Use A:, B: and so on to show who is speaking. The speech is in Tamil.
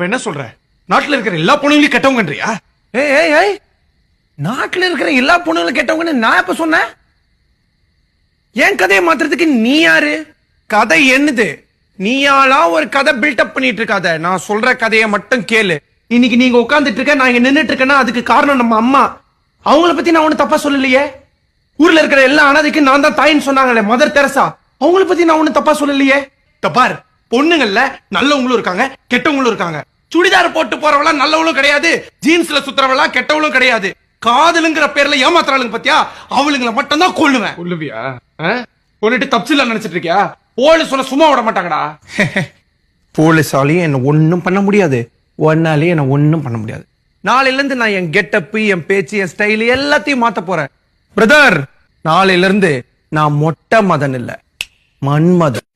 A: என்ன சொல்ற? நாட்டுல இருக்கிற எல்லா பொண்ணுங்களையும் கெட்டவங்கன்றியா?
B: ஏய் ஏய் ஏய், நாட்டுல இருக்கிற எல்லா பொண்ணுங்களும் கெட்டவங்கன்னு நான் எப்ப சொன்னேன்? என் கதையை மாத்துறதுக்கு நீ யாரு? கதை என்னது? நீயாளா ஒரு கதை பில்டப் பண்ணிட்டு இருக்காத. நான் சொல்ற கதையை மட்டும் கேளு. இன்னைக்கு நீங்க உட்கார்ந்துட்டு இருக்க, நான் இங்க நின்னுட்டு இருக்கேன்னா அதுக்கு காரணம் நம்ம அம்மா. அவங்கள பத்தி நான் ஒண்ணு தப்பா சொல்லலையே. ஊர்ல இருக்கிற எல்லா அனாதைக்கு நான் தான் தாயின்னு சொன்னாங்களே மதர் தெரசா, அவங்கள பத்தி நான் ஒண்ணு தப்பா சொல்லலையே. தப்பார், பொண்ணுங்கள்ல நல்லவங்களும் இருக்காங்க கெட்டவங்களும் இருக்காங்க. சுடிதார் போட்டு போறவளா நல்லவளும் கிடையாது, ஜீன்ஸ்ல சுத்துறவளா கெட்டவளும் கிடையாது. காதலுங்கிற பேர்ல ஏமாத்துறாளுங்க பத்தியா, அவளுங்களை மட்டும் தான் கொள்ளுவேன்.
A: கொல்லுவியா? கொண்டுட்டு தப்சில நினைச்சிட்டு இருக்கியா?
B: போலீஸ் சொன்ன சும்மா விட மாட்டாங்கடா. போலீஸாலையும் என்ன ஒண்ணும் பண்ண முடியாது, ஒன்னாலையும் என்ன ஒண்ணும் பண்ண முடியாது. நாளையில இருந்து நான் என் கெட்டப், என் பேச்சு, என் ஸ்டைல் எல்லாத்தையும் மாத்த போறேன் பிரதர். நாளையில இருந்து நான் மொட்டை மதன் இல்ல, மன்மதன்.